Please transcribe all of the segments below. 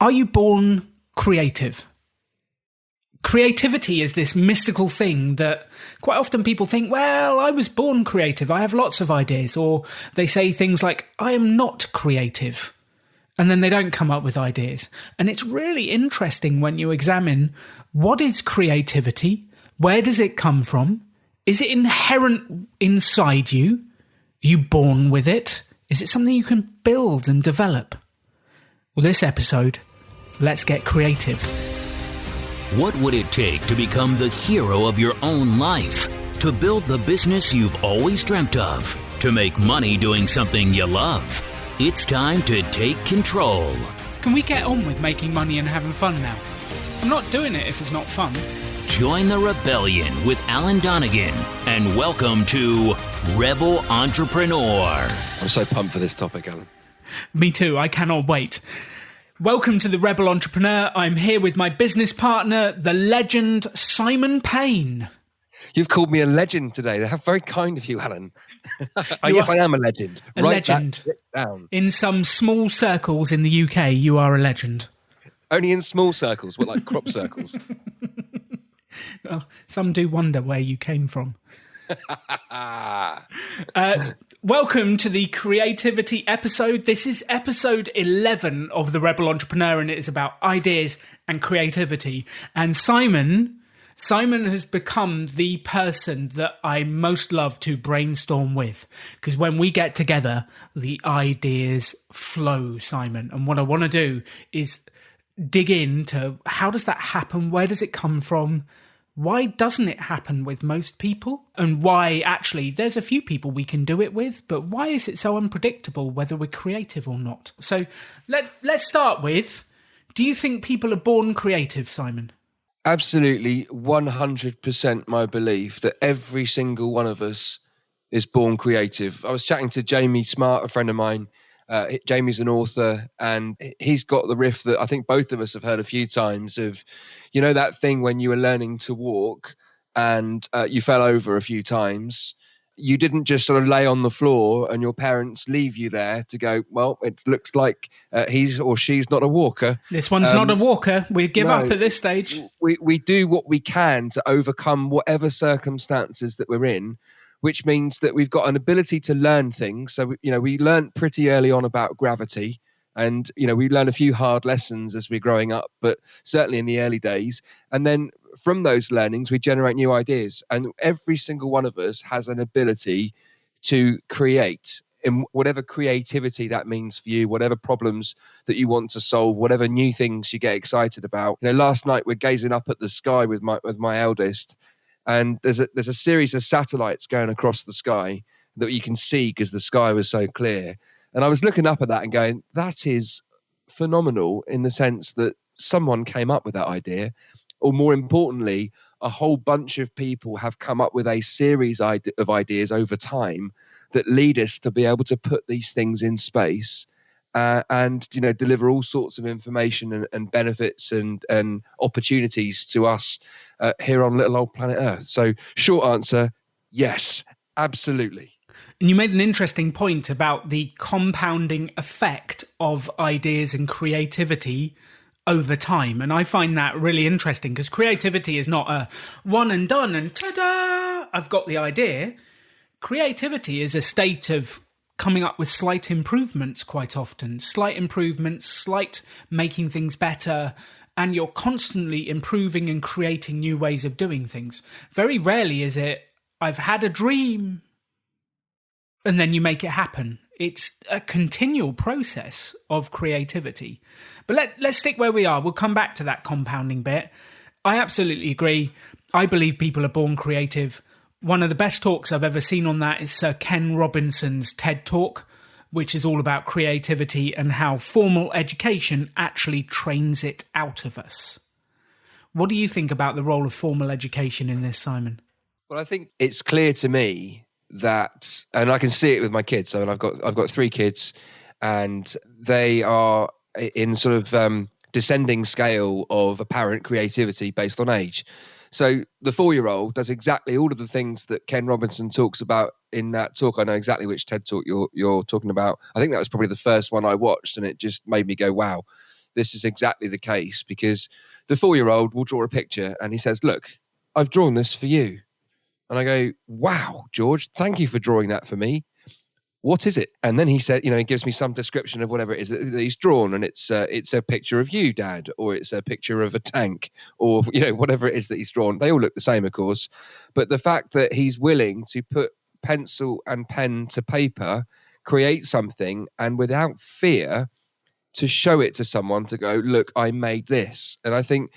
Are you born creative? Creativity is this mystical thing that quite often people think, well, I was born creative, I have lots of ideas. Or they say things like, I am not creative. And then they don't come up with ideas. And it's really interesting when you examine what is creativity? Where does it come from? Is it inherent inside you? Are you born with it? Is it something you can build and develop? Well, this episode, let's get creative. What would it take to become the hero of your own life? To build the business you've always dreamt of? To make money doing something you love? It's time to take control. Can we get on with making money and having fun now? I'm not doing it if it's not fun. Join the rebellion with Alan Donegan and welcome to Rebel Entrepreneur. I'm so pumped for this topic, Alan. Me too, I cannot wait. Welcome to the Rebel Entrepreneur. I'm here with my business partner, the legend Simon Paine. You've called me a legend today. How very kind of you, Alan. I guess I am a legend. A legend. That down. In some small circles in the UK, you are a legend. Only in small circles, what, like crop circles? Well, some do wonder where you came from. Welcome to the creativity episode. This is episode 11 of the Rebel Entrepreneur, and it is about ideas and creativity. And Simon has become the person that I most love to brainstorm with, because when we get together, the ideas flow, Simon. And what I want to do is dig into how does that happen? Where does it come from? Why doesn't it happen with most people? And why, actually, there's a few people we can do it with, but why is it so unpredictable whether we're creative or not? So let's start with, do you think people are born creative, Simon? Absolutely, 100% my belief that every single one of us is born creative. I was chatting to Jamie Smart, a friend of mine. Jamie's an author, and he's got the riff that I think both of us have heard a few times of, you know, that thing when you were learning to walk and you fell over a few times. You didn't just sort of lay on the floor and your parents leave you there to go, well, it looks like he's or she's not a walker. This one's not a walker. We give up at this stage. We do what we can to overcome whatever circumstances that we're in, which means that we've got an ability to learn things. So, we learned pretty early on about gravity, and, we learn a few hard lessons as we're growing up, but certainly in the early days. And then from those learnings, we generate new ideas. And every single one of us has an ability to create in whatever creativity that means for you, whatever problems that you want to solve, whatever new things you get excited about. Last night we're gazing up at the sky with my eldest, and there's a series of satellites going across the sky that you can see because the sky was so clear. And I was looking up at that and going, that is phenomenal, in the sense that someone came up with that idea, or more importantly, a whole bunch of people have come up with a series of ideas over time that lead us to be able to put these things in space and deliver all sorts of information and benefits and opportunities to us here on little old planet Earth. So short answer, yes, absolutely. And you made an interesting point about the compounding effect of ideas and creativity over time. And I find that really interesting, because creativity is not a one and done and ta-da, I've got the idea. Creativity is a state of coming up with slight improvements quite often. Slight improvements, slight making things better, and you're constantly improving and creating new ways of doing things. Very rarely is it, I've had a dream, and then you make it happen. It's a continual process of creativity. But let's stick where we are. We'll come back to that compounding bit. I absolutely agree. I believe people are born creative. One of the best talks I've ever seen on that is Sir Ken Robinson's TED Talk, which is all about creativity and how formal education actually trains it out of us. What do you think about the role of formal education in this, Simon? Well, I think it's clear to me that, and I can see it with my kids. So I've got 3 kids, and they are in sort of descending scale of apparent creativity based on age. So the 4-year-old does exactly all of the things that Ken Robinson talks about in that talk. I know exactly which TED Talk you're talking about. I think that was probably the first one I watched, and it just made me go, wow. this is exactly the case, because the 4-year-old will draw a picture and he says, look, I've drawn this for you. And I go, wow, George, thank you for drawing that for me. What is it? And then he said, he gives me some description of whatever it is that he's drawn. And it's a picture of you, Dad, or it's a picture of a tank, or, whatever it is that he's drawn. They all look the same, of course. But the fact that he's willing to put pencil and pen to paper, create something, and without fear to show it to someone, to go, look, I made this. And I think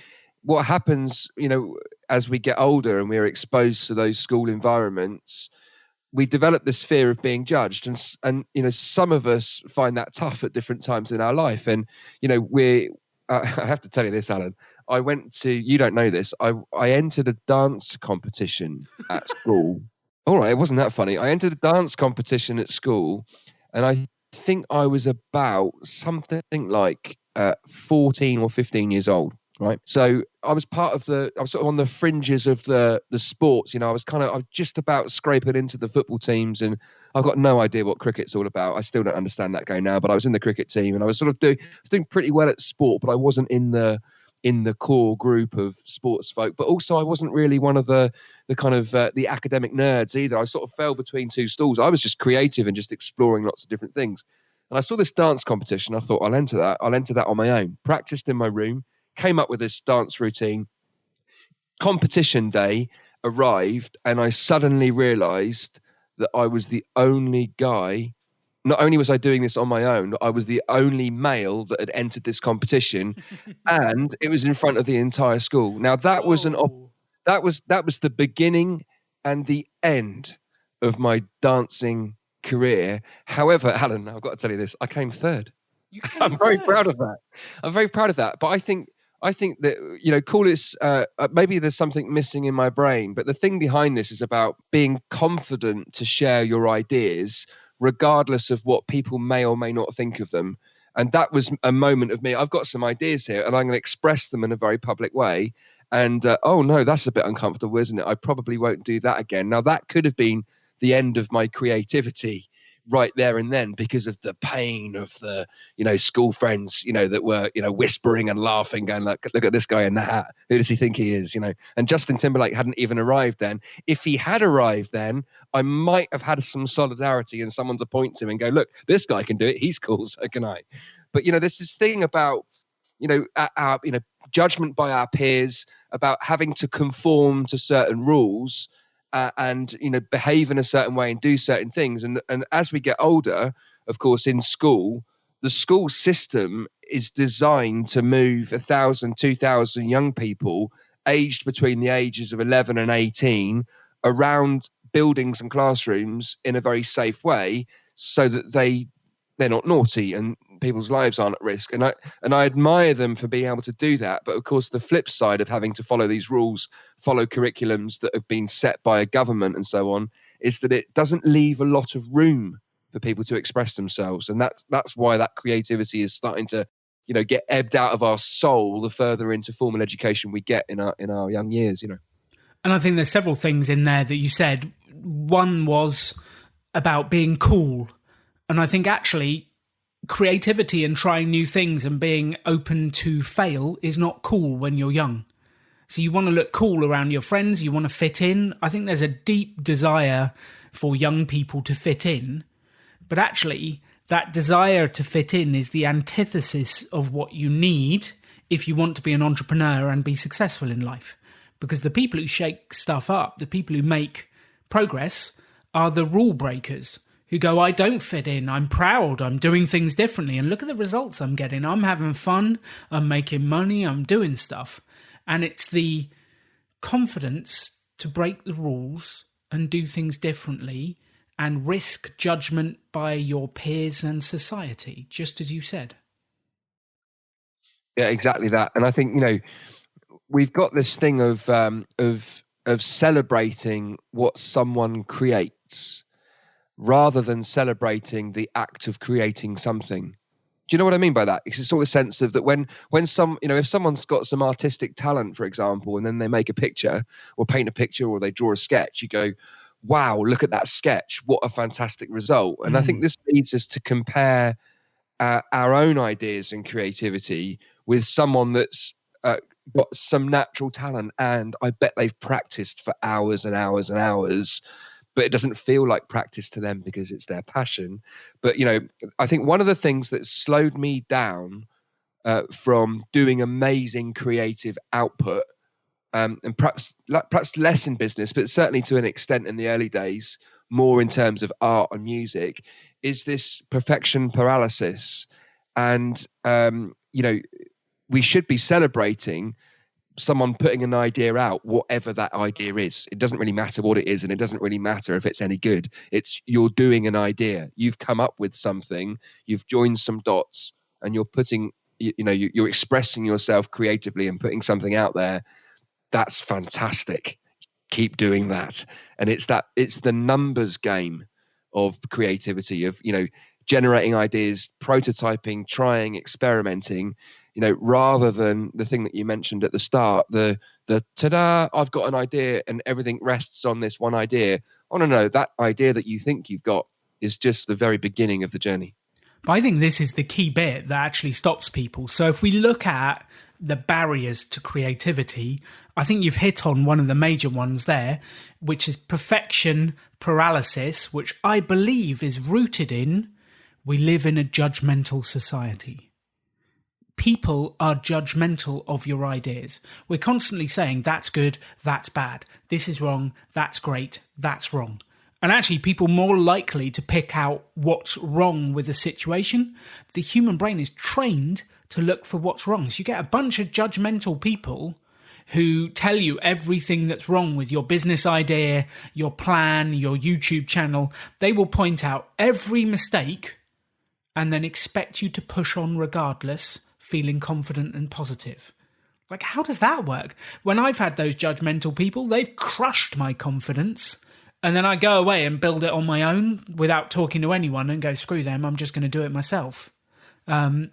what happens, as we get older and we're exposed to those school environments, we develop this fear of being judged, and some of us find that tough at different times in our life. And I have to tell you this, Alan. I went to, you don't know this, I entered a dance competition at school. All right, it wasn't that funny. I entered a dance competition at school, and I think I was about something like 14 or 15 years old. Right. So I was I was sort of on the fringes of the sports. I was just about scraping into the football teams, and I've got no idea what cricket's all about. I still don't understand that game now, but I was in the cricket team, and I was sort of doing pretty well at sport, but I wasn't in the core group of sports folk. But also I wasn't really one of the kind of the academic nerds either. I sort of fell between two stools. I was just creative and just exploring lots of different things. And I saw this dance competition. I thought, I'll enter that on my own. Practiced in my room. Came up with this dance routine. Competition day arrived, and I suddenly realized that I was the only guy. Not only was I doing this on my own, I was the only male that had entered this competition, and it was in front of the entire school. Now that was that was the beginning and the end of my dancing career. However, Alan, I've got to tell you this: I came third. I'm very proud of that. But I think that, call this, maybe there's something missing in my brain, but the thing behind this is about being confident to share your ideas, regardless of what people may or may not think of them. And that was a moment of me. I've got some ideas here, and I'm going to express them in a very public way. And, oh no, that's a bit uncomfortable, isn't it? I probably won't do that again. Now that could have been the end of my creativity right there and then, because of the pain of the school friends that were whispering and laughing, going, look at this guy in the hat, who does he think he is? And Justin Timberlake hadn't even arrived then. If he had arrived then, I might have had some solidarity and someone to point to and go, look, this guy can do it, he's cool, so can I. But there's this thing about our judgment by our peers, about having to conform to certain rules, and behave in a certain way and do certain things. And as we get older, of course, in school, the school system is designed to move 1,000, 2,000 young people aged between the ages of 11 and 18 around buildings and classrooms in a very safe way, so that they're not naughty and people's lives aren't at risk. And I admire them for being able to do that. But of course, the flip side of having to follow these rules, follow curriculums that have been set by a government and so on, is that it doesn't leave a lot of room for people to express themselves. And that's why that creativity is starting to, get ebbed out of our soul the further into formal education we get in our young years, And I think there's several things in there that you said. One was about being cool. And I think actually creativity and trying new things and being open to fail is not cool when you're young. So you want to look cool around your friends, you want to fit in. I think there's a deep desire for young people to fit in, but actually that desire to fit in is the antithesis of what you need if you want to be an entrepreneur and be successful in life. Because the people who shake stuff up, the people who make progress, are the rule breakers, who go, I don't fit in, I'm proud, I'm doing things differently, and look at the results I'm getting. I'm having fun, I'm making money, I'm doing stuff. And it's the confidence to break the rules and do things differently and risk judgment by your peers and society, just as you said. Yeah, exactly that. And I think, we've got this thing of celebrating what someone creates, rather than celebrating the act of creating something. Do you know what I mean by that? It's a sort of sense of that when if someone's got some artistic talent, for example, and then they make a picture or paint a picture or they draw a sketch, you go, wow, look at that sketch. What a fantastic result. And I think this leads us to compare our own ideas and creativity with someone that's got some natural talent, and I bet they've practiced for hours and hours and hours, but it doesn't feel like practice to them because it's their passion. But, I think one of the things that slowed me down from doing amazing creative output, and perhaps less in business, but certainly to an extent in the early days, more in terms of art and music, is this perfection paralysis. And, we should be celebrating someone putting an idea out, whatever that idea is. It doesn't really matter what it is, and it doesn't really matter if it's any good. It's you're doing an idea. You've come up with something, you've joined some dots, and you're putting, you're expressing yourself creatively and putting something out there. That's fantastic. Keep doing that. And it's the numbers game of creativity, of, generating ideas, prototyping, trying, experimenting, rather than the thing that you mentioned at the start, the ta-da, I've got an idea and everything rests on this one idea. Oh, no, that idea that you think you've got is just the very beginning of the journey. But I think this is the key bit that actually stops people. So if we look at the barriers to creativity, I think you've hit on one of the major ones there, which is perfection paralysis, which I believe is rooted in we live in a judgmental society. People are judgmental of your ideas. We're constantly saying that's good, that's bad, this is wrong, that's great, that's wrong. And actually, people more likely to pick out what's wrong with a situation. The human brain is trained to look for what's wrong. So you get a bunch of judgmental people who tell you everything that's wrong with your business idea, your plan, your YouTube channel. They will point out every mistake and then expect you to push on regardless, feeling confident and positive. Like, how does that work? When I've had those judgmental people, they've crushed my confidence. And then I go away and build it on my own without talking to anyone and go, screw them, I'm just going to do it myself. But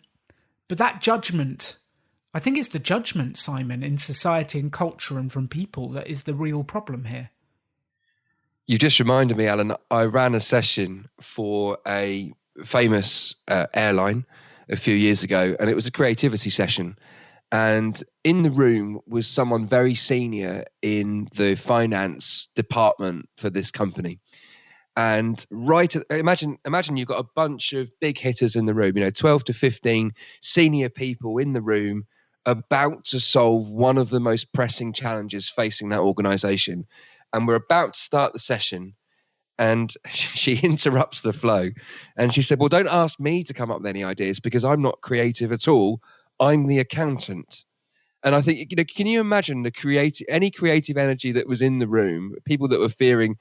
that judgment, I think it's the judgment, Simon, in society and culture and from people that is the real problem here. You just reminded me, Alan, I ran a session for a famous airline a few years ago, and it was a creativity session. And in the room was someone very senior in the finance department for this company. And imagine you've got a bunch of big hitters in the room, 12 to 15 senior people in the room about to solve one of the most pressing challenges facing that organization. And we're about to start the session. And she interrupts the flow. And she said, well, don't ask me to come up with any ideas because I'm not creative at all. I'm the accountant. And I think, can you imagine any creative energy that was in the room, people that were fearing,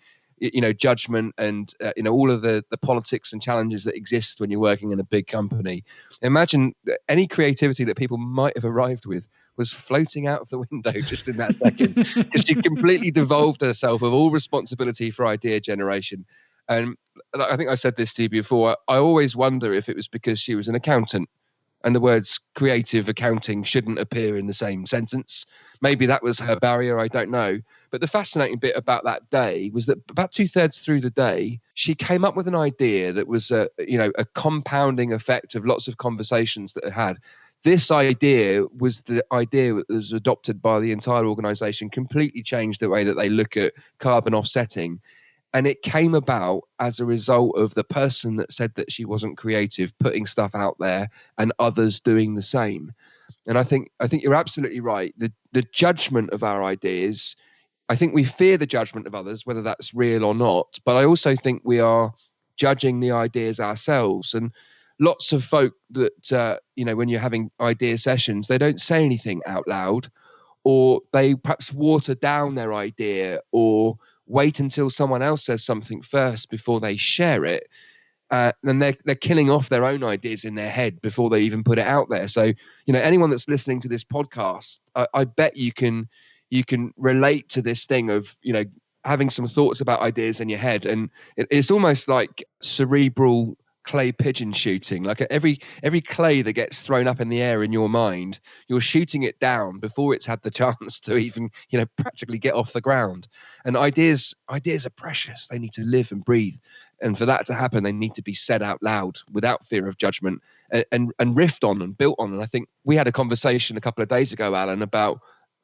judgment and, all of the politics and challenges that exist when you're working in a big company. Imagine any creativity that people might have arrived with was floating out of the window just in that second, because she completely devolved herself of all responsibility for idea generation. And I think I said this to you before. I always wonder if it was because she was an accountant and the words creative accounting shouldn't appear in the same sentence. Maybe that was her barrier, I don't know. But the fascinating bit about that day was that about 2/3 through the day, she came up with an idea that was a compounding effect of lots of conversations that it had. This idea was the idea that was adopted by the entire organization, completely changed the way that they look at carbon offsetting. And it came about as a result of the person that said that she wasn't creative, putting stuff out there and others doing the same. And I think you're absolutely right. The judgment of our ideas, I think we fear the judgment of others, whether that's real or not. But I also think we are judging the ideas ourselves. And lots of folk that, when you're having idea sessions, they don't say anything out loud, or they perhaps water down their idea or wait until someone else says something first before they share it. And they're killing off their own ideas in their head before they even put it out there. So, anyone that's listening to this podcast, I bet you can relate to this thing of, having some thoughts about ideas in your head. And it's almost like cerebral clay pigeon shooting. Like every clay that gets thrown up in the air in your mind, you're shooting it down before it's had the chance to even, practically get off the ground. And ideas are precious. They need to live and breathe. And for that to happen, they need to be said out loud without fear of judgment, and riffed on and built on. And I think we had a conversation a couple of days ago, Alan, about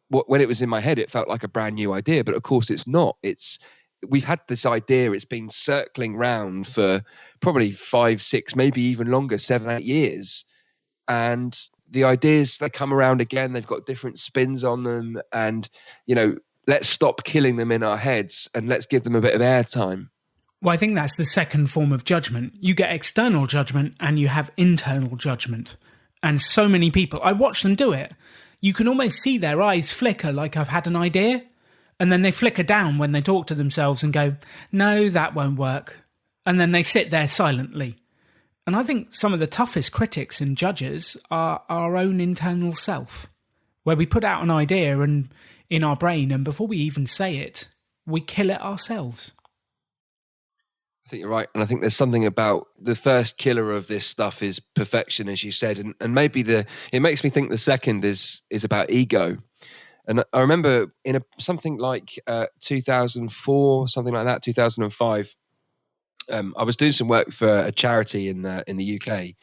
when it was in my head, it felt like a brand new idea, but of course it's not. We've had this idea, it's been circling round for probably 5, 6, maybe even longer, 7, 8 years. And the ideas, they come around again, they've got different spins on them. And, let's stop killing them in our heads and let's give them a bit of airtime. Well, I think that's the second form of judgment. You get external judgment and you have internal judgment. And so many people, I watch them do it. You can almost see their eyes flicker like I've had an idea. And then they flicker down when they talk to themselves and go, no, that won't work. And then they sit there silently. And I think some of the toughest critics and judges are our own internal self, where we put out an idea and in our brain, and before we even say it, we kill it ourselves. I think you're right. And I think there's something about the first killer of this stuff is perfection, as you said. And maybe it makes me think the second is about ego. And I remember in something like 2004, something like that, 2005, I was doing some work for a charity in the UK,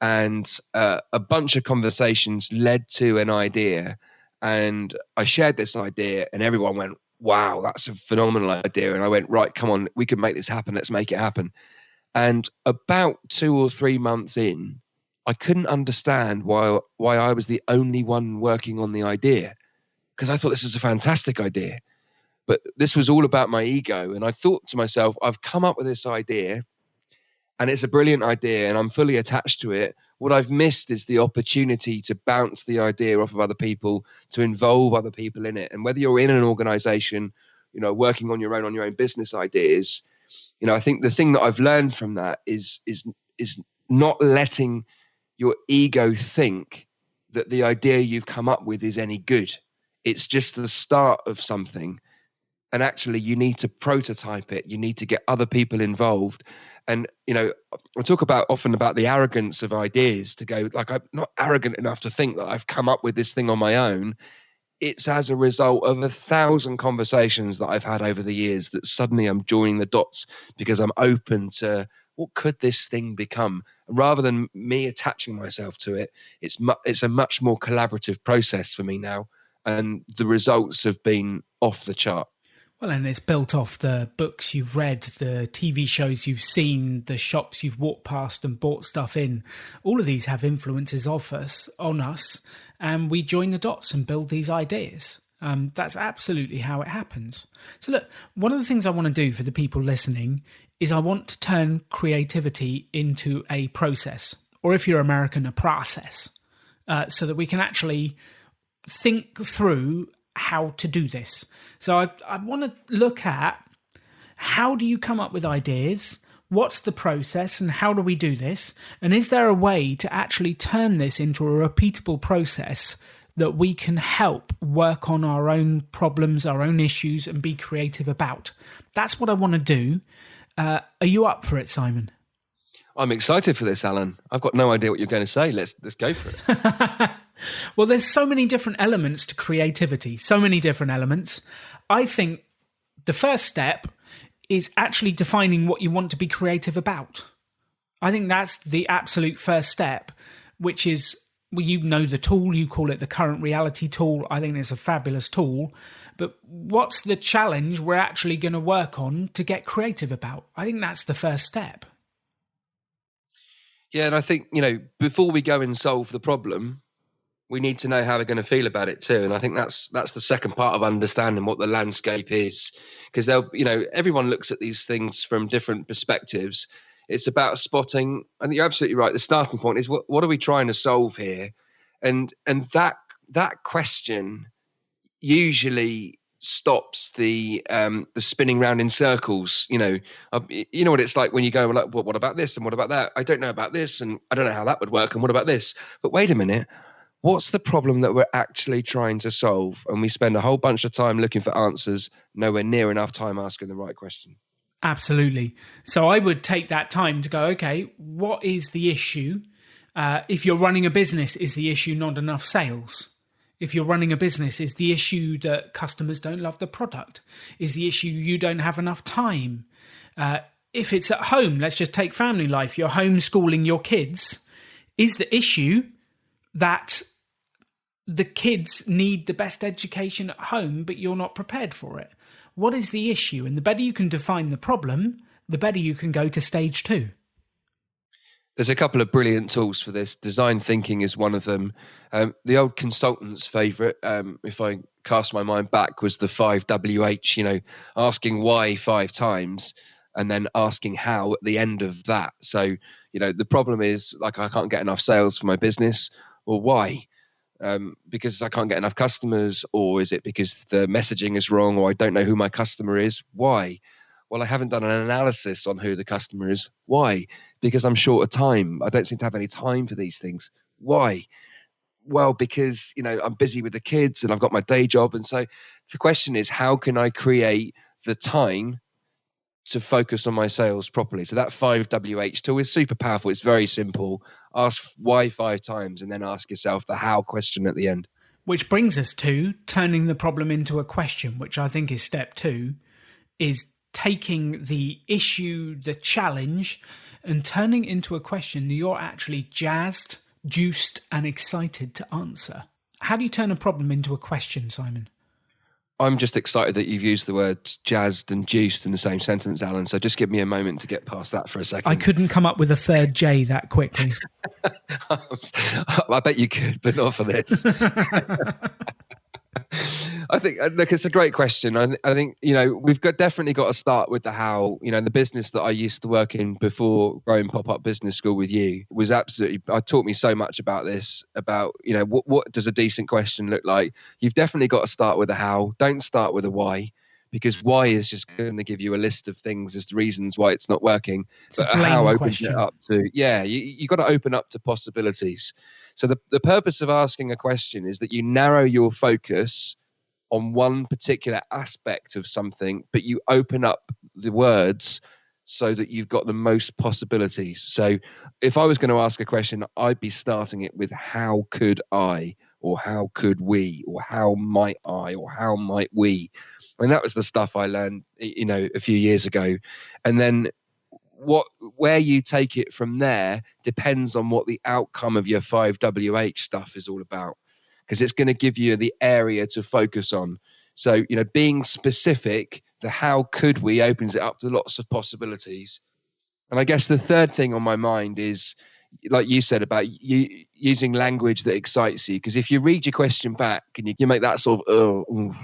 and a bunch of conversations led to an idea. And I shared this idea, and everyone went, wow, that's a phenomenal idea. And I went, right, come on, we can make this happen. Let's make it happen. And about 2 or 3 months in, I couldn't understand why I was the only one working on the idea, because I thought this is a fantastic idea. But this was all about my ego. And I thought to myself, I've come up with this idea and it's a brilliant idea and I'm fully attached to it. What I've missed is the opportunity to bounce the idea off of other people, to involve other people in it. And whether you're in an organization, working on your own business ideas, I think the thing that I've learned from that is not letting your ego think that the idea you've come up with is any good. It's just the start of something. And actually, you need to prototype it. You need to get other people involved. And, I talk often about the arrogance of ideas, to go, like, I'm not arrogant enough to think that I've come up with this thing on my own. It's as a result of 1,000 conversations that I've had over the years that suddenly I'm joining the dots because I'm open to what could this thing become? Rather than me attaching myself to it, it's a much more collaborative process for me now. And the results have been off the chart. Well, and it's built off the books you've read, the TV shows you've seen, the shops you've walked past and bought stuff in. All of these have influences on us, and we join the dots and build these ideas. That's absolutely how it happens. So look, one of the things I want to do for the people listening is I want to turn creativity into a process, or if you're American, a process, so that we can actually think through how to do this. So I want to look at, how do you come up with ideas? What's the process and how do we do this? And is there a way to actually turn this into a repeatable process that we can help work on our own problems, our own issues, and be creative about? That's what I want to do. Are you up for it, Simon? I'm excited for this, Alan. I've got no idea what you're going to say. Let's go for it. Well, there's so many different elements to creativity, so many different elements. I think the first step is actually defining what you want to be creative about. I think that's the absolute first step, which is, well, the tool, you call it the current reality tool. I think it's a fabulous tool. But what's the challenge we're actually going to work on to get creative about? I think that's the first step. Yeah, and I think, before we go and solve the problem, we need to know how we're going to feel about it too. And I think that's the second part of understanding what the landscape is, because everyone looks at these things from different perspectives. It's about spotting, and you're absolutely right. The starting point is what are we trying to solve here? And that question usually stops the spinning round in circles. You know what it's like when you go, like, well, what about this and what about that? I don't know about this and I don't know how that would work and what about this? But wait a minute, what's the problem that we're actually trying to solve? And we spend a whole bunch of time looking for answers, nowhere near enough time asking the right question. Absolutely. So I would take that time to go, okay, what is the issue? If you're running a business, is the issue not enough sales? If you're running a business, is the issue that customers don't love the product? Is the issue you don't have enough time? If it's at home, let's just take family life. You're homeschooling your kids. Is the issue that the kids need the best education at home, but you're not prepared for it? What is the issue? And the better you can define the problem, the better you can go to stage 2. There's a couple of brilliant tools for this. Design thinking is one of them. The old consultant's favorite, if I cast my mind back, was the 5WH, asking why 5 times and then asking how at the end of that. So, the problem is, like, I can't get enough sales for my business. Well, why? Because I can't get enough customers, or is it because the messaging is wrong, or I don't know who my customer is? Why? Well, I haven't done an analysis on who the customer is. Why? Because I'm short of time. I don't seem to have any time for these things. Why? Well, because, I'm busy with the kids and I've got my day job. And so the question is, how can I create the time to focus on my sales properly? So that 5WH tool is super powerful. It's very simple. Ask why 5 times and then ask yourself the how question at the end. Which brings us to turning the problem into a question, which I think is step 2, is taking the issue, the challenge, and turning into a question that you're actually jazzed, juiced, and excited to answer. How do you turn a problem into a question, Simon? I'm just excited that you've used the words jazzed and juiced in the same sentence, Alan. So just give me a moment to get past that for a second. I couldn't come up with a third J that quickly. I bet you could, but not for this. I think, look, it's a great question. I think, we've definitely got to start with the how. The business that I used to work in before growing Pop-Up Business School with you was taught me so much about this, about, what does a decent question look like? You've definitely got to start with a how. Don't start with a why, because why is just going to give you a list of things as the reasons why it's not working. But a how opens it up to, you got to open up to possibilities. So the purpose of asking a question is that you narrow your focus on one particular aspect of something, but you open up the words so that you've got the most possibilities. So if I was going to ask a question, I'd be starting it with how could I, or how could we, or how might I, or how might we? And that was the stuff I learned, a few years ago. And then where you take it from there depends on what the outcome of your 5WH stuff is all about, because it's going to give you the area to focus on. So, being specific, the how could we opens it up to lots of possibilities. And I guess the third thing on my mind is, like you said, about you using language that excites you. Because if you read your question back and you make that sort of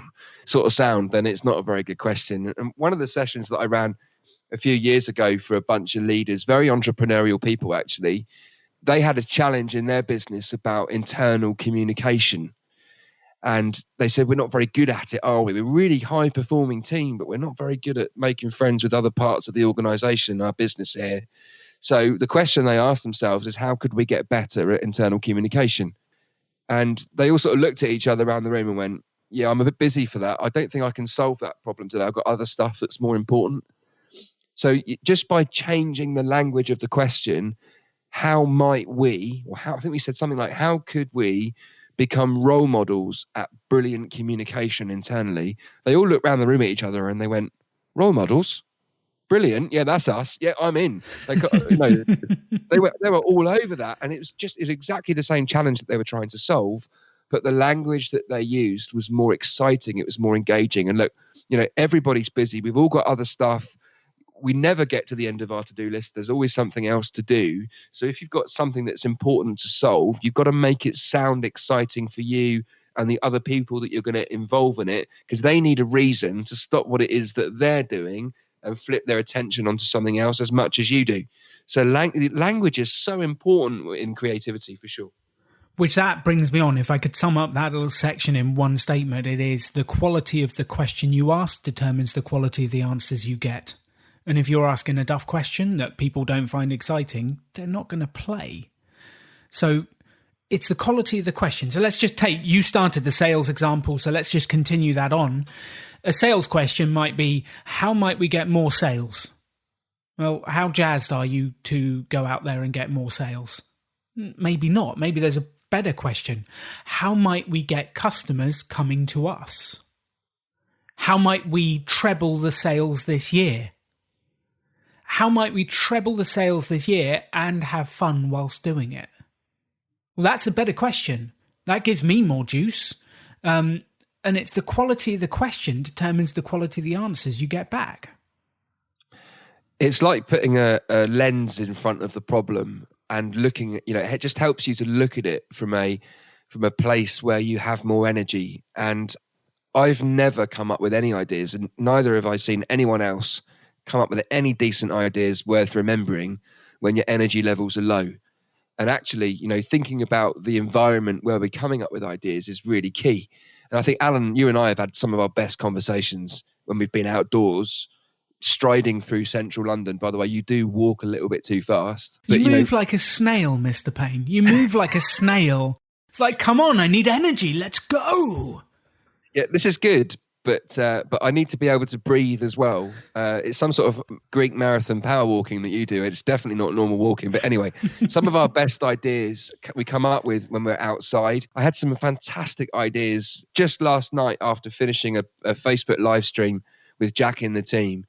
sound, then it's not a very good question. And one of the sessions that I ran a few years ago for a bunch of leaders, very entrepreneurial people actually, they had a challenge in their business about internal communication. And they said, we're not very good at it, are we? We're a really high performing team, but we're not very good at making friends with other parts of the organization, our business here. So the question they asked themselves is, how could we get better at internal communication? And they all sort of looked at each other around the room and went, yeah, I'm a bit busy for that. I don't think I can solve that problem today. I've got other stuff that's more important. So just by changing the language of the question, how might we, or I think we said something like, how could we become role models at brilliant communication internally? They all looked around the room at each other and they went, role models? Brilliant. Yeah, that's us. Yeah, I'm in. They were all over that. And it was exactly the same challenge that they were trying to solve. But the language that they used was more exciting. It was more engaging. And look, everybody's busy. We've all got other stuff. We never get to the end of our to-do list. There's always something else to do. So if you've got something that's important to solve, you've got to make it sound exciting for you and the other people that you're going to involve in it, because they need a reason to stop what it is that they're doing and flip their attention onto something else as much as you do. So language is so important in creativity, for sure. Which that brings me on. If I could sum up that little section in one statement, it is the quality of the question you ask determines the quality of the answers you get. And if you're asking a duff question that people don't find exciting, they're not going to play. So it's the quality of the question. So let's just you started the sales example, so let's just continue that on. A sales question might be, how might we get more sales? Well, how jazzed are you to go out there and get more sales? Maybe not. Maybe there's a better question. How might we get customers coming to us? How might we treble the sales this year? How might we treble the sales this year and have fun whilst doing it? Well, that's a better question. That gives me more juice. And it's the quality of the question determines the quality of the answers you get back. It's like putting a lens in front of the problem and looking at, it just helps you to look at it from a place where you have more energy. And I've never come up with any ideas, and neither have I seen anyone else come up with any decent ideas worth remembering when your energy levels are low. And actually, thinking about the environment where we're coming up with ideas is really key. And I think, Alan, you and I have had some of our best conversations when we've been outdoors, striding through central London. By the way, you do walk a little bit too fast. But, you move like a snail, Mr. Paine. You move like a snail. It's like, come on, I need energy. Let's go. Yeah, this is good. But I need to be able to breathe as well. It's some sort of Greek marathon power walking that you do. It's definitely not normal walking. But anyway, some of our best ideas we come up with when we're outside. I had some fantastic ideas just last night after finishing a Facebook live stream with Jack in the team.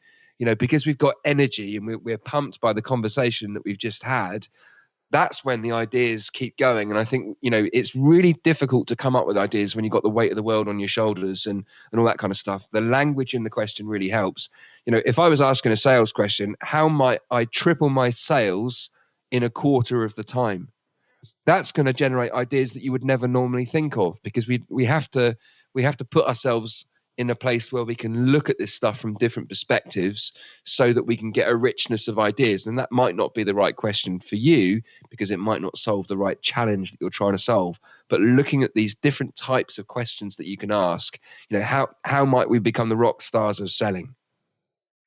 Because we've got energy and we're pumped by the conversation that we've just had. That's when the ideas keep going. And I think, it's really difficult to come up with ideas when you've got the weight of the world on your shoulders and all that kind of stuff. The language in the question really helps. If I was asking a sales question, how might I triple my sales in a quarter of the time? That's going to generate ideas that you would never normally think of, because we have to put ourselves in a place where we can look at this stuff from different perspectives so that we can get a richness of ideas. And that might not be the right question for you because it might not solve the right challenge that you're trying to solve. But looking at these different types of questions that you can ask, how might we become the rock stars of selling?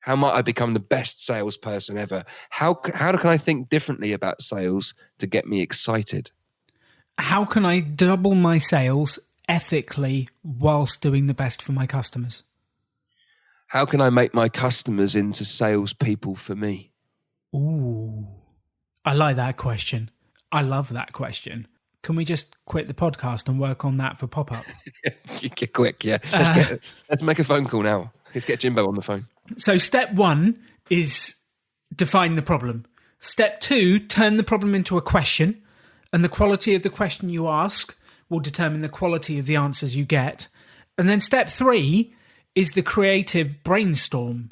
How might I become the best salesperson ever? How can I think differently about sales to get me excited? How can I double my sales ethically whilst doing the best for my customers? How can I make my customers into salespeople for me? Ooh, I like that question. I love that question. Can we just quit the podcast and work on that for pop-up? Get quick, yeah. Let's make a phone call now. Let's get Jimbo on the phone. So step 1 is define the problem. Step 2, turn the problem into a question, and the quality of the question you ask will determine the quality of the answers you get. And then step 3 is the creative brainstorm.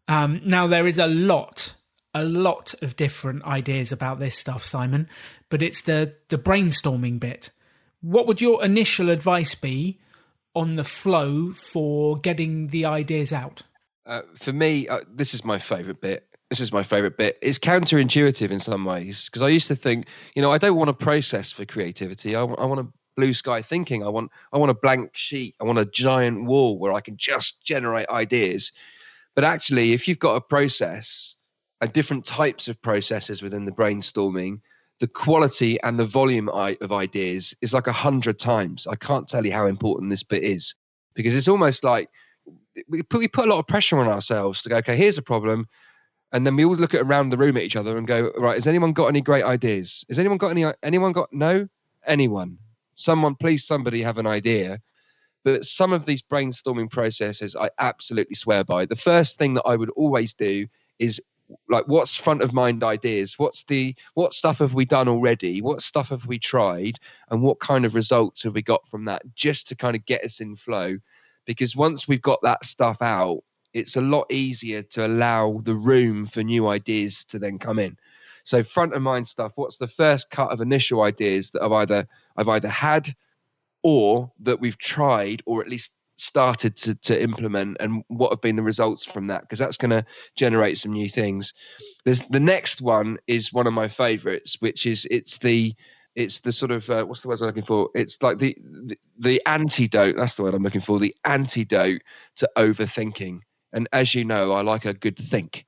Now, there is a lot of different ideas about this stuff, Simon, but it's the brainstorming bit. What would your initial advice be on the flow for getting the ideas out? For me, this is my favourite bit. It's counterintuitive in some ways, because I used to think, I don't want a process for creativity. I want a blue sky thinking. I want a blank sheet. I want a giant wall where I can just generate ideas. But actually, if you've got a process and different types of processes within the brainstorming, the quality and the volume of ideas is like 100 times. I can't tell you how important this bit is, because it's almost like we put a lot of pressure on ourselves to go, okay, here's a problem. And then we all look around the room at each other and go, right, has anyone got any great ideas? Has anyone got no? Anyone? Somebody have an idea. But some of these brainstorming processes I absolutely swear by. The first thing that I would always do is, like, what's front of mind ideas? What stuff have we done already? What stuff have we tried? And what kind of results have we got from that, just to kind of get us in flow? Because once we've got that stuff out, it's a lot easier to allow the room for new ideas to then come in. So front of mind stuff, what's the first cut of initial ideas that I've either had or that we've tried or at least started to implement, and what have been the results from that? Because that's going to generate some new things. The next one is one of my favorites, which is it's the sort of what's the word I'm looking for? It's like the antidote. That's the word I'm looking for. The antidote to overthinking. And as you know, I like a good think.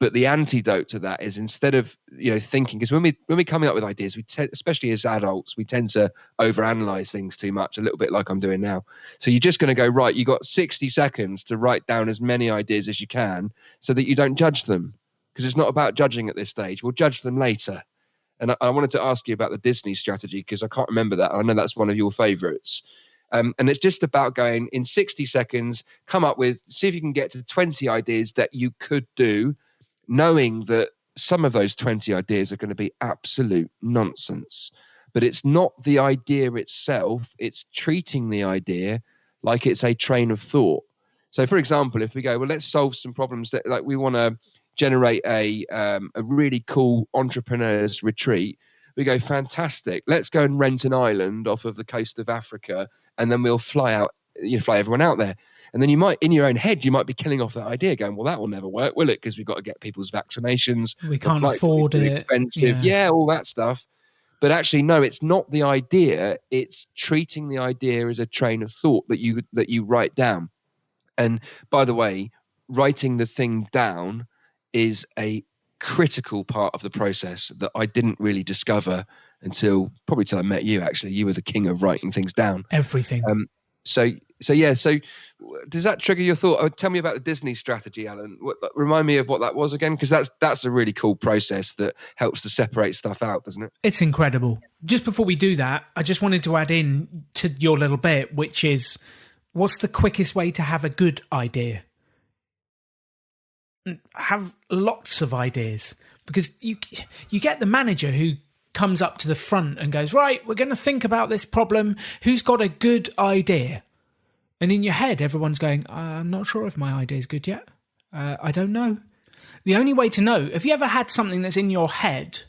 But the antidote to that is, instead of thinking, because when we're coming up with ideas, especially as adults, we tend to overanalyze things too much, a little bit like I'm doing now. So you're just going to go, right, you got 60 seconds to write down as many ideas as you can, so that you don't judge them, because it's not about judging at this stage. We'll judge them later. And I wanted to ask you about the Disney strategy, because I can't remember that. I know that's one of your favorites. And it's just about going in 60 seconds, see if you can get to 20 ideas that you could do, knowing that some of those 20 ideas are going to be absolute nonsense. But it's not the idea itself, it's treating the idea like it's a train of thought. So, for example, if we go, well, let's solve some problems that, like, we want to generate a really cool entrepreneurs retreat. We go, fantastic, let's go and rent an island off of the coast of Africa, and then we'll fly everyone out there. And then you might, in your own head, you might be killing off that idea, going, well, that will never work, will it? Because we've got to get people's vaccinations. We can't afford it. Expensive. Yeah, all that stuff. But actually, no, it's not the idea. It's treating the idea as a train of thought that you write down. And by the way, writing the thing down is a critical part of the process that I didn't really discover until I met you. Actually, you were the king of writing things down. Everything. So does that trigger your thought? Tell me about the Disney strategy, Alan. Remind me of what that was again, because that's a really cool process that helps to separate stuff out, doesn't it? It's incredible. Just before we do that, I just wanted to add in to your little bit, which is, what's the quickest way to have a good idea? Have lots of ideas, because you get the manager who comes up to the front and goes, right, we're going to think about this problem. Who's got a good idea? And in your head, everyone's going, I'm not sure if my idea is good yet. I don't know. The only way to know, have you ever had something that's in your head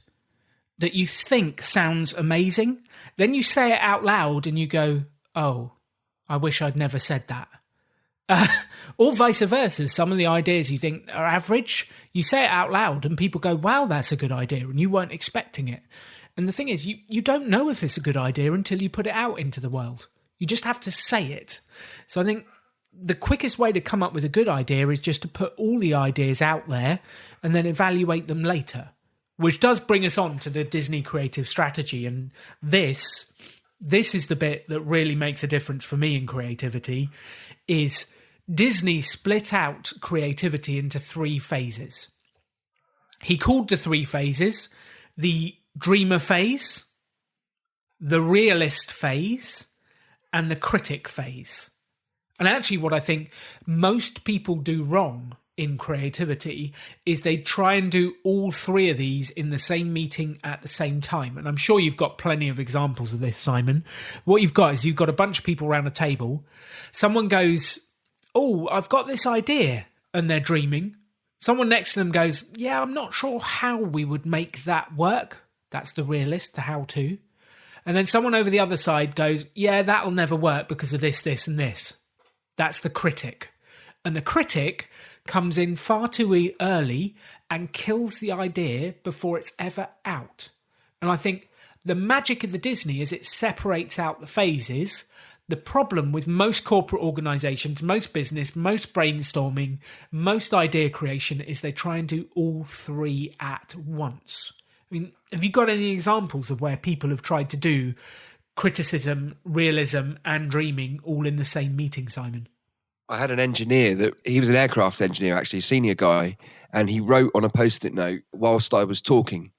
that you think sounds amazing? Then you say it out loud and you go, oh, I wish I'd never said that. Or vice versa. Some of the ideas you think are average, you say it out loud and people go, wow, that's a good idea, and you weren't expecting it. And the thing is, you don't know if it's a good idea until you put it out into the world. You just have to say it. So I think the quickest way to come up with a good idea is just to put all the ideas out there and then evaluate them later, which does bring us on to the Disney creative strategy. And this is the bit that really makes a difference for me in creativity, is Disney split out creativity into 3 phases. He called the 3 phases the dreamer phase, the realist phase, and the critic phase. And actually what I think most people do wrong in creativity is they try and do all 3 of these in the same meeting at the same time. And I'm sure you've got plenty of examples of this, Simon. What you've got is you've got a bunch of people around a table. Someone goes, oh, I've got this idea, and they're dreaming. Someone next to them goes, yeah, I'm not sure how we would make that work. That's the realist, the how-to. And then someone over the other side goes, yeah, that'll never work because of this, this, and this. That's the critic. And the critic comes in far too early and kills the idea before it's ever out. And I think the magic of the Disney is it separates out the phases. The problem with most corporate organizations, most business, most brainstorming, most idea creation is they try and do all 3 at once. I mean, have you got any examples of where people have tried to do criticism, realism, and dreaming all in the same meeting, Simon? I had an engineer he was an aircraft engineer, actually, a senior guy, and he wrote on a Post-it note whilst I was talking.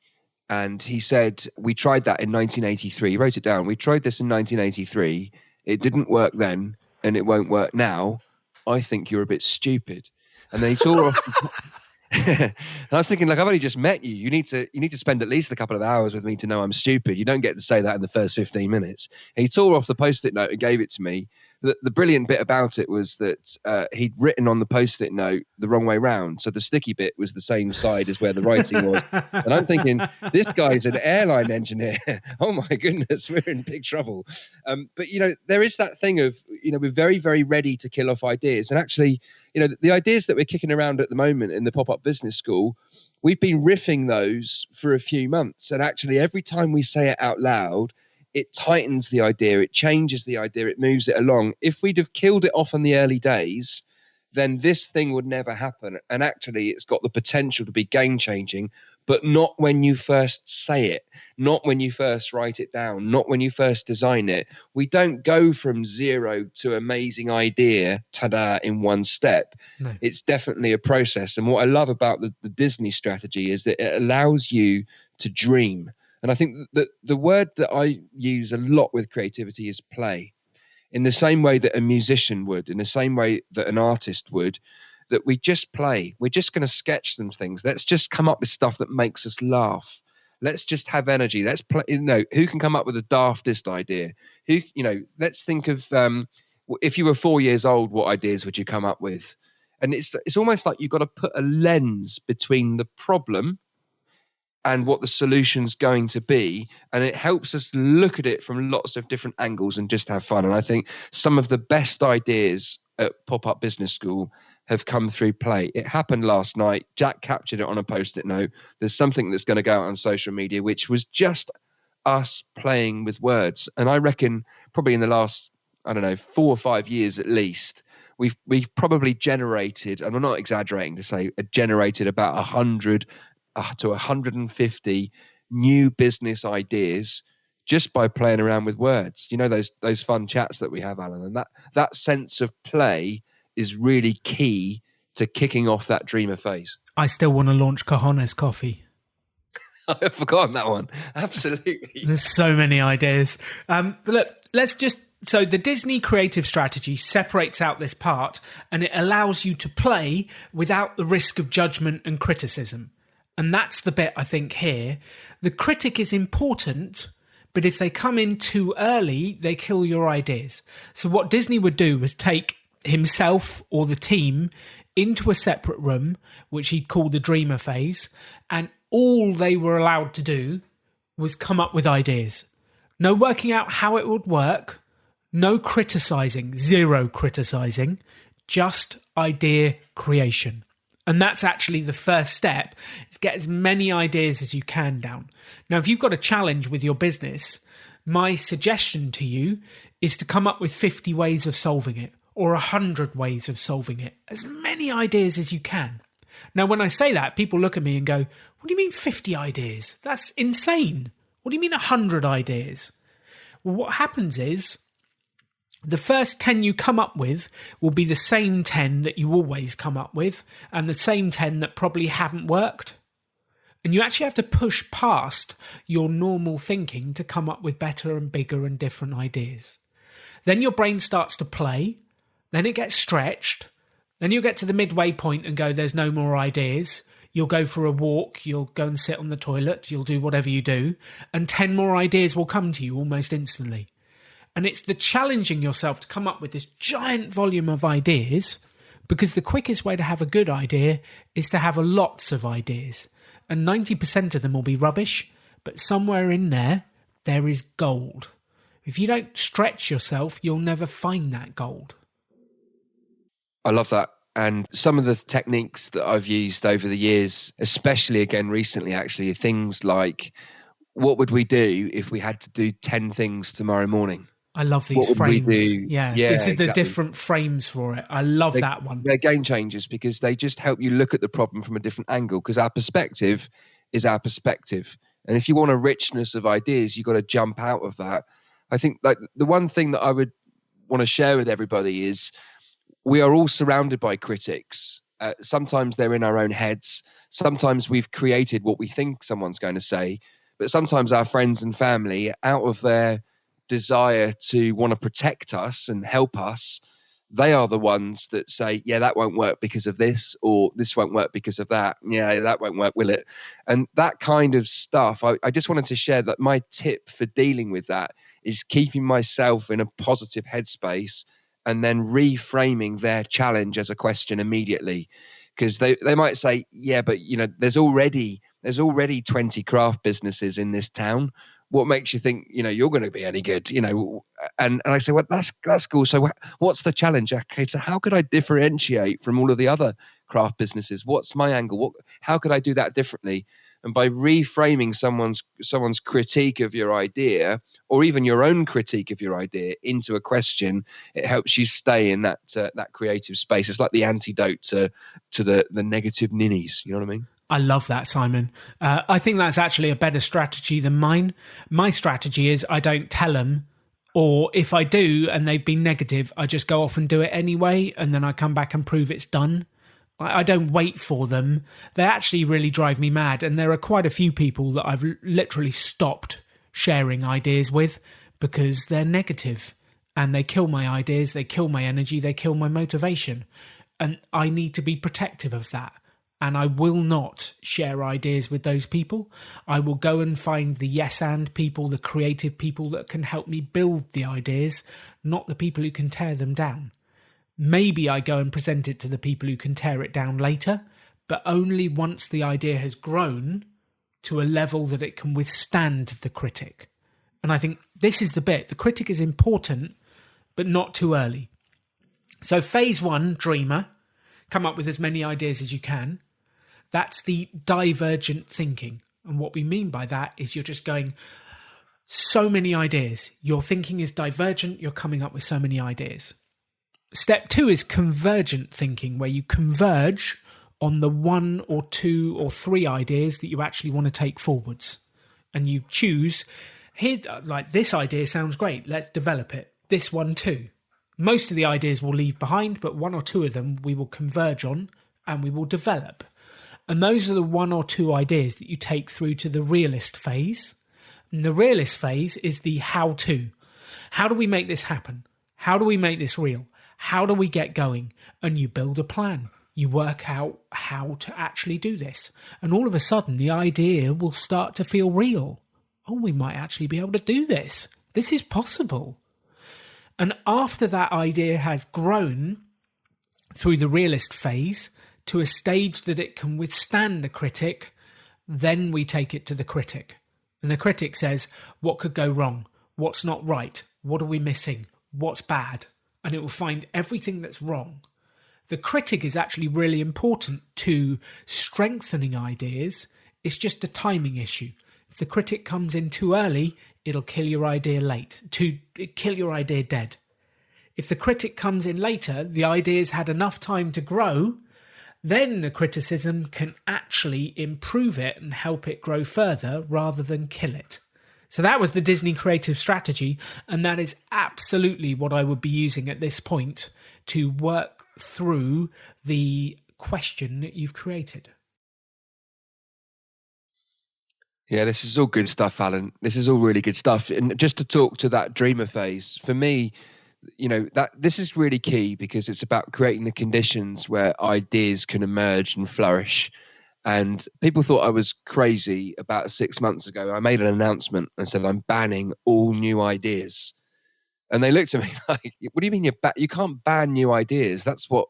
And he said, we tried that in 1983. He wrote it down. We tried this in 1983. It didn't work then, and it won't work now. I think you're a bit stupid. And then he tore off. And I was thinking, like, I've only just met you. You need to spend at least a couple of hours with me to know I'm stupid. You don't get to say that in the first 15 minutes. And he tore off the Post-it note and gave it to me. The brilliant bit about it was that he'd written on the Post-it note the wrong way round. So the sticky bit was the same side as where the writing was. And I'm thinking, this guy's an airline engineer. Oh my goodness, we're in big trouble. But, there is that thing of, we're very, very ready to kill off ideas. And actually, the ideas that we're kicking around at the moment in the Pop-Up Business School, we've been riffing those for a few months. And actually, every time we say it out loud, it tightens the idea, it changes the idea, it moves it along. If we'd have killed it off in the early days, then this thing would never happen. And actually, it's got the potential to be game changing, but not when you first say it, not when you first write it down, not when you first design it. We don't go from zero to amazing idea, ta-da, in one step. No. It's definitely a process. And what I love about the Disney strategy is that it allows you to dream. And I think that the word that I use a lot with creativity is play. In the same way that a musician would, in the same way that an artist would, that we just play. We're just going to sketch some things. Let's just come up with stuff that makes us laugh. Let's just have energy. Let's play. Who can come up with the daftest idea? Let's think of if you were 4 years old, what ideas would you come up with? And it's almost like you've got to put a lens between the problem and what the solution's going to be. And it helps us look at it from lots of different angles and just have fun. And I think some of the best ideas at Pop-Up Business School have come through play. It happened last night. Jack captured it on a Post-it note. There's something that's going to go out on social media, which was just us playing with words. And I reckon probably in the last, 4 or 5 years at least, we've probably generated, and I'm not exaggerating to say, generated about 100 to 150 new business ideas just by playing around with words. Those fun chats that we have, Alan, and that sense of play is really key to kicking off that dreamer phase. I still want to launch Cojones Coffee. I've forgotten that one. Absolutely. There's so many ideas. But look, so the Disney creative strategy separates out this part, and it allows you to play without the risk of judgment and criticism. And that's the bit I think here. The critic is important, but if they come in too early, they kill your ideas. So what Disney would do was take himself or the team into a separate room, which he'd call the dreamer phase, and all they were allowed to do was come up with ideas. No working out how it would work, no criticising, zero criticising, just idea creation. And that's actually the first step, is get as many ideas as you can down. Now, if you've got a challenge with your business, my suggestion to you is to come up with 50 ways of solving it, or 100 ways of solving it. As many ideas as you can. Now, when I say that, people look at me and go, what do you mean 50 ideas? That's insane. What do you mean 100 ideas? Well, what happens is, the first 10 you come up with will be the same 10 that you always come up with, and the same 10 that probably haven't worked. And you actually have to push past your normal thinking to come up with better and bigger and different ideas. Then your brain starts to play, then it gets stretched, then you'll get to the midway point and go, there's no more ideas. You'll go for a walk, you'll go and sit on the toilet, you'll do whatever you do, and 10 more ideas will come to you almost instantly. And it's the challenging yourself to come up with this giant volume of ideas, because the quickest way to have a good idea is to have lots of ideas. And 90% of them will be rubbish, but somewhere in there is gold. If you don't stretch yourself, you'll never find that gold. I love that. And some of the techniques that I've used over the years, especially again recently, actually, are things like, what would we do if we had to do 10 things tomorrow morning? I love these frames. Yeah, this is the different frames for it. I love that one. They're game changers because they just help you look at the problem from a different angle, because our perspective is our perspective. And if you want a richness of ideas, you've got to jump out of that. I think like the one thing that I would want to share with everybody is we are all surrounded by critics. Sometimes they're in our own heads. Sometimes we've created what we think someone's going to say. But sometimes our friends and family, out of their desire to want to protect us and help us, they are the ones that say, yeah, that won't work because of this, or this won't work because of that. Yeah, that won't work, will it? And that kind of stuff, I just wanted to share that my tip for dealing with that is keeping myself in a positive headspace and then reframing their challenge as a question immediately. Because they might say, yeah, but there's already 20 craft businesses in this town. What makes you think, you're going to be any good, and I say, well, that's cool. So what's the challenge? Okay, so how could I differentiate from all of the other craft businesses? What's my angle? How could I do that differently? And by reframing someone's critique of your idea, or even your own critique of your idea, into a question, it helps you stay in that creative space. It's like the antidote to the negative ninnies. You know what I mean? I love that, Simon. I think that's actually a better strategy than mine. My strategy is I don't tell them, or if I do and they've been negative, I just go off and do it anyway, and then I come back and prove it's done. I don't wait for them. They actually really drive me mad. And there are quite a few people that I've literally stopped sharing ideas with because they're negative and they kill my ideas, they kill my energy, they kill my motivation. And I need to be protective of that. And I will not share ideas with those people. I will go and find the yes and people, the creative people that can help me build the ideas, not the people who can tear them down. Maybe I go and present it to the people who can tear it down later, but only once the idea has grown to a level that it can withstand the critic. And I think this is the bit. The critic is important, but not too early. So phase 1, dreamer, come up with as many ideas as you can. That's the divergent thinking. And what we mean by that is you're just going, so many ideas. Your thinking is divergent. You're coming up with so many ideas. Step 2 is convergent thinking, where you converge on the 1 or 2 or 3 ideas that you actually want to take forwards. And you choose, here's like, this idea sounds great, let's develop it. This one too. Most of the ideas we'll leave behind, but 1 or 2 of them we will converge on and we will develop. And those are the 1 or 2 ideas that you take through to the realist phase. And the realist phase is the how-to. How do we make this happen? How do we make this real? How do we get going? And you build a plan. You work out how to actually do this. And all of a sudden, the idea will start to feel real. Oh, we might actually be able to do this. This is possible. And after that idea has grown through the realist phase to a stage that it can withstand the critic, then we take it to the critic. And the critic says, what could go wrong? What's not right? What are we missing? What's bad? And it will find everything that's wrong. The critic is actually really important to strengthening ideas. It's just a timing issue. If the critic comes in too early, it'll kill your idea kill your idea dead. If the critic comes in later, the idea's had enough time to grow, then the criticism can actually improve it and help it grow further rather than kill it. So that was the Disney creative strategy, and that is absolutely what I would be using at this point to work through the question that you've created. Yeah, this is all good stuff, Alan. This is all really good stuff. And just to talk to that dreamer phase, for me, that this is really key because it's about creating the conditions where ideas can emerge and flourish. And people thought I was crazy about 6 months ago. I made an announcement and said, I'm banning all new ideas. And they looked at me like, what do you mean you can't ban new ideas? That's what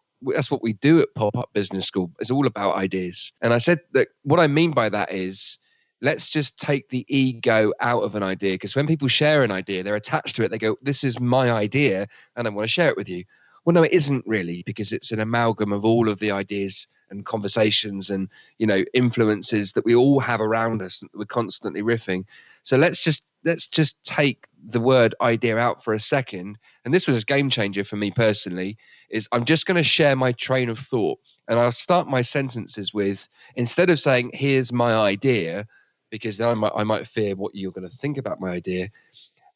we do at Pop-Up Business School. It's all about ideas. And I said that what I mean by that is, let's just take the ego out of an idea. Because when people share an idea, they're attached to it. They go, this is my idea and I want to share it with you. Well, no, it isn't really, because it's an amalgam of all of the ideas and conversations and, influences that we all have around us that we're constantly riffing. So let's just take the word idea out for a second. And this was a game changer for me personally, is I'm just going to share my train of thought. And I'll start my sentences with, instead of saying, here's my idea, because then I might fear what you're going to think about my idea.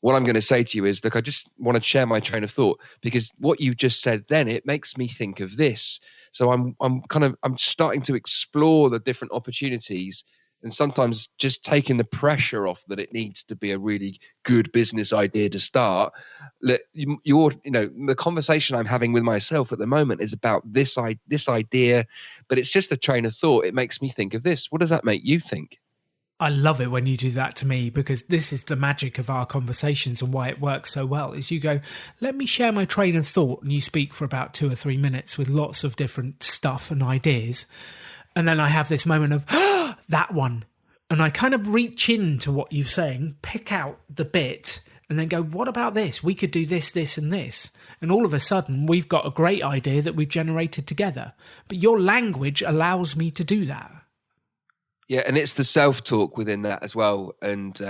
What I'm going to say to you is, look, I just want to share my train of thought, because what you've just said then, it makes me think of this. So I'm starting to explore the different opportunities, and sometimes just taking the pressure off that it needs to be a really good business idea to start. The conversation I'm having with myself at the moment is about this idea, but it's just a train of thought. It makes me think of this. What does that make you think? I love it when you do that to me, because this is the magic of our conversations and why it works so well, is you go, let me share my train of thought, and you speak for about 2 or 3 minutes with lots of different stuff and ideas. And then I have this moment of, that one. And I kind of reach into what you're saying, pick out the bit, and then go, what about this? We could do this, this, and this. And all of a sudden, we've got a great idea that we've generated together. But your language allows me to do that. Yeah, and it's the self-talk within that as well, and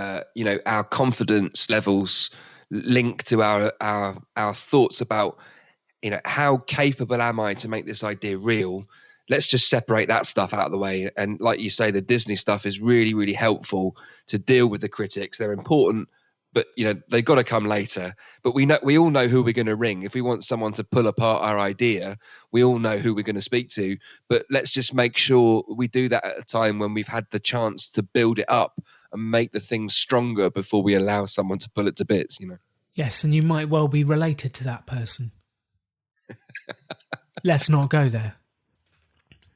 our confidence levels link to our thoughts about, how capable am I to make this idea real. Let's just separate that stuff out of the way. And like you say, the Disney stuff is really, really helpful to deal with the critics. They're important, but they've got to come later. But we all know who we're going to ring if we want someone to pull apart our idea. We all know who we're going to speak to. But let's just make sure we do that at a time when we've had the chance to build it up and make the thing stronger before we allow someone to pull it to bits. Yes, and you might well be related to that person. Let's not go there.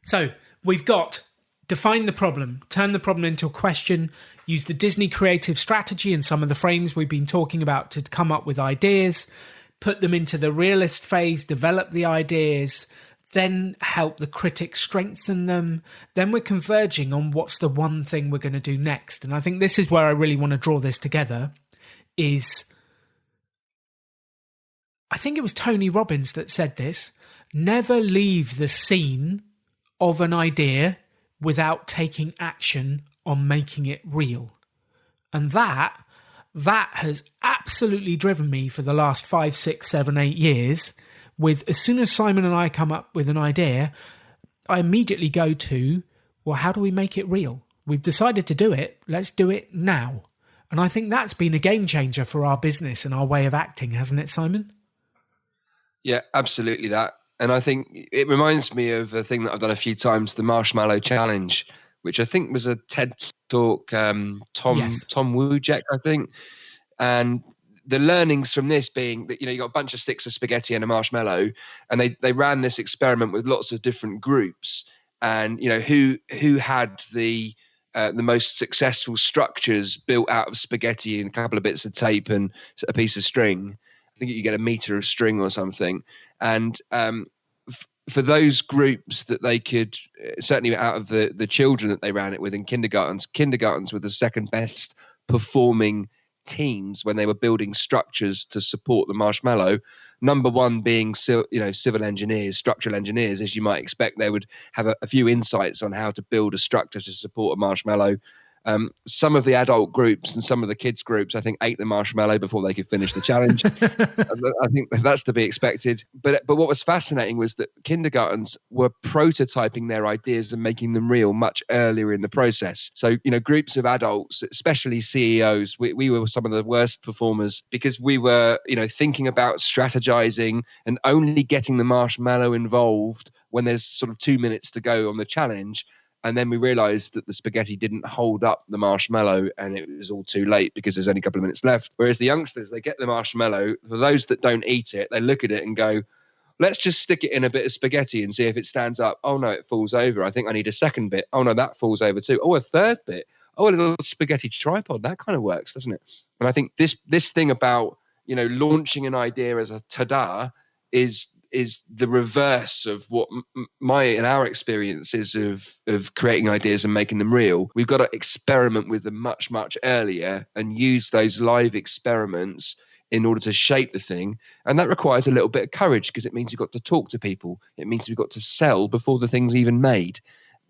So we've got define the problem, turn the problem into a question, use the Disney creative strategy and some of the frames we've been talking about to come up with ideas, put them into the realist phase, develop the ideas, then help the critics strengthen them. Then we're converging on what's the one thing we're going to do next. And I think this is where I really want to draw this together is, I think it was Tony Robbins that said this, never leave the scene of an idea without taking action on making it real. And that has absolutely driven me for the last 5, 6, 7, 8 years. With as soon as Simon and I come up with an idea, I immediately go to, well, how do we make it real? We've decided to do it. Let's do it now. And I think that's been a game changer for our business and our way of acting, hasn't it, Simon? Yeah, absolutely that. And I think it reminds me of a thing that I've done a few times, the Marshmallow Challenge, which I think was a TED Talk, Tom Wojcik, I think. And the learnings from this being that, you got a bunch of sticks of spaghetti and a marshmallow, and they ran this experiment with lots of different groups. And, who had the most successful structures built out of spaghetti and a couple of bits of tape and a piece of string. I think you get a meter of string or something. And for those groups that they could, certainly out of the children that they ran it with in kindergartens were the second best performing teams when they were building structures to support the marshmallow. Number one being civil engineers, structural engineers. As you might expect, they would have a few insights on how to build a structure to support a marshmallow. Some of the adult groups and some of the kids groups, I think, ate the marshmallow before they could finish the challenge. I think that's to be expected. But what was fascinating was that kindergartens were prototyping their ideas and making them real much earlier in the process. So, groups of adults, especially CEOs, we were some of the worst performers because we were, thinking about strategizing and only getting the marshmallow involved when there's sort of 2 minutes to go on the challenge. And then we realized that the spaghetti didn't hold up the marshmallow and it was all too late because there's only a couple of minutes left. Whereas the youngsters, they get the marshmallow. For those that don't eat it, they look at it and go, let's just stick it in a bit of spaghetti and see if it stands up. Oh, no, it falls over. I think I need a second bit. Oh, no, that falls over too. Oh, a third bit. Oh, a little spaghetti tripod. That kind of works, doesn't it? And I think this thing about, launching an idea as a ta-da is the reverse of what in our experiences of creating ideas and making them real. We've got to experiment with them much, much earlier and use those live experiments in order to shape the thing. And that requires a little bit of courage because it means you've got to talk to people. It means we've got to sell before the thing's even made.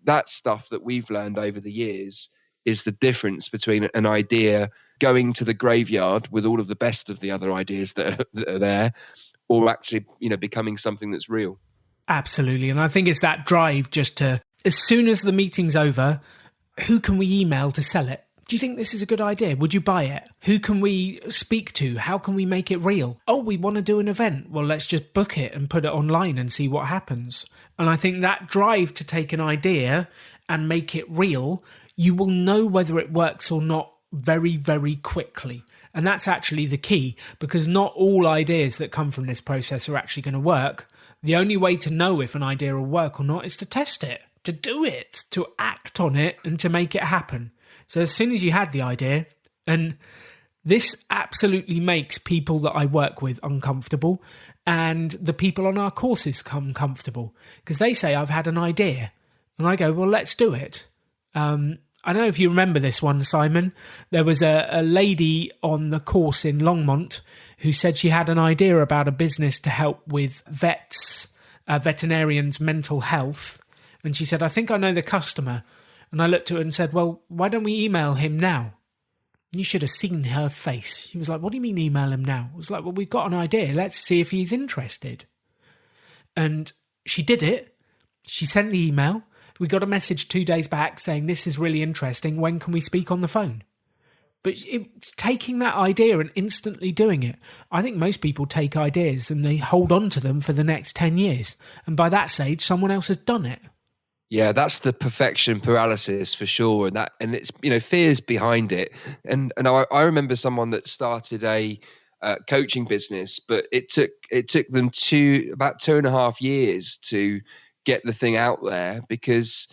That stuff that we've learned over the years is the difference between an idea going to the graveyard with all of the best of the other ideas that are there, or actually, becoming something that's real. Absolutely. And I think it's that drive just to, as soon as the meeting's over, who can we email to sell it? Do you think this is a good idea? Would you buy it? Who can we speak to? How can we make it real? Oh, we want to do an event. Well, let's just book it and put it online and see what happens. And I think that drive to take an idea and make it real, you will know whether it works or not very, very quickly. And that's actually the key, because not all ideas that come from this process are actually going to work. The only way to know if an idea will work or not is to test it, to do it, to act on it, and to make it happen. So as soon as you had the idea, and this absolutely makes people that I work with uncomfortable, and the people on our courses come comfortable, because they say, I've had an idea. And I go, well, let's do it. I don't know if you remember this one, Simon. There was a lady on the course in Longmont who said she had an idea about a business to help with veterinarians' mental health. And she said, I think I know the customer. And I looked at her and said, well, why don't we email him now? You should have seen her face. She was like, what do you mean email him now? I was like, well, we've got an idea. Let's see if he's interested. And she did it. She sent the email. We got a message 2 days back saying, this is really interesting. When can we speak on the phone? But it's taking that idea and instantly doing it. I think most people take ideas and they hold on to them for the next 10 years. And by that stage, someone else has done it. Yeah, that's the perfection paralysis for sure. And it's, fears behind it. And I remember someone that started a coaching business, but it took them about 2.5 years to get the thing out there because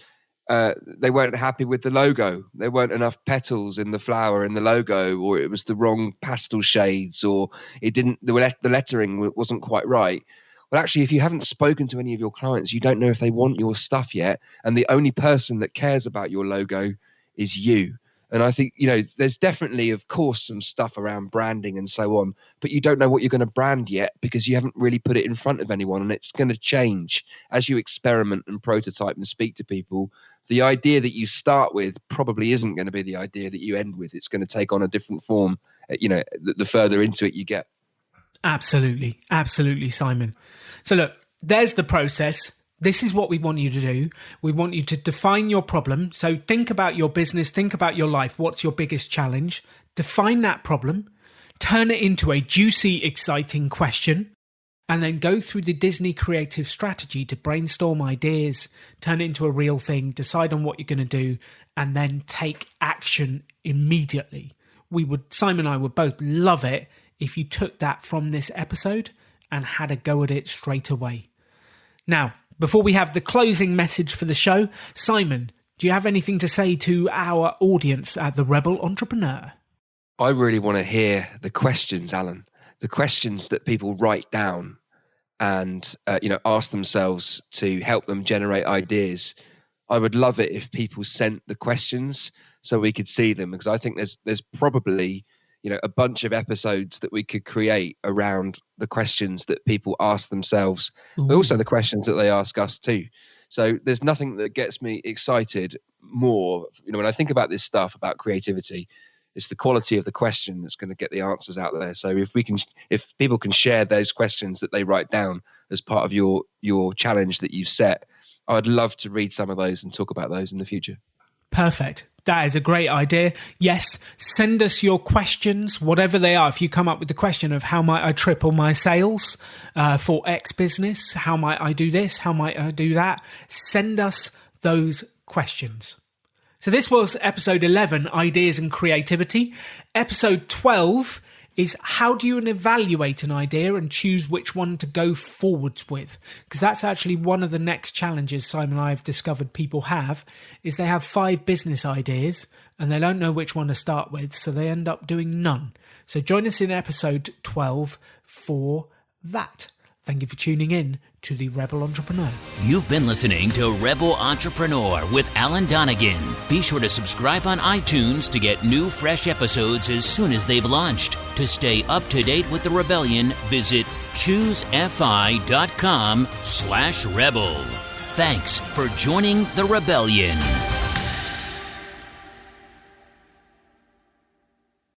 they weren't happy with the logo. There weren't enough petals in the flower in the logo, or it was the wrong pastel shades, or the lettering wasn't quite right. Well, actually, if you haven't spoken to any of your clients, you don't know if they want your stuff yet. And the only person that cares about your logo is you. And I think, there's definitely, of course, some stuff around branding and so on, but you don't know what you're going to brand yet because you haven't really put it in front of anyone. And it's going to change as you experiment and prototype and speak to people. The idea that you start with probably isn't going to be the idea that you end with. It's going to take on a different form, the further into it you get. Absolutely. Absolutely, Simon. So look, there's the process. This is what we want you to do. We want you to define your problem. So think about your business, think about your life. What's your biggest challenge? Define that problem, turn it into a juicy, exciting question, and then go through the Disney creative strategy to brainstorm ideas, turn it into a real thing, decide on what you're going to do, and then take action immediately. Simon and I would both love it if you took that from this episode and had a go at it straight away. Now, before we have the closing message for the show, Simon, do you have anything to say to our audience at The Rebel Entrepreneur? I really want to hear the questions, Alan, the questions that people write down and, ask themselves to help them generate ideas. I would love it if people sent the questions so we could see them, because I think there's probably a bunch of episodes that we could create around the questions that people ask themselves, but also the questions that they ask us too. So there's nothing that gets me excited more, when I think about this stuff, about creativity, it's the quality of the question that's going to get the answers out there. So if people can share those questions that they write down as part of your challenge that you've set, I'd love to read some of those and talk about those in the future. Perfect. That is a great idea. Yes, send us your questions, whatever they are. If you come up with the question of how might I triple my sales for X business, how might I do this, how might I do that, send us those questions. So this was episode 11, Ideas and Creativity. Episode 12 is how do you evaluate an idea and choose which one to go forwards with? Because that's actually one of the next challenges Simon and I have discovered people have, is they have 5 business ideas and they don't know which one to start with, so they end up doing none. So join us in episode 12 for that. Thank you for tuning in to The Rebel Entrepreneur. You've been listening to Rebel Entrepreneur with Alan Donegan. Be sure to subscribe on iTunes to get new, fresh episodes as soon as they've launched. To stay up to date with the Rebellion, visit choosefi.com/rebel. Thanks for joining the Rebellion.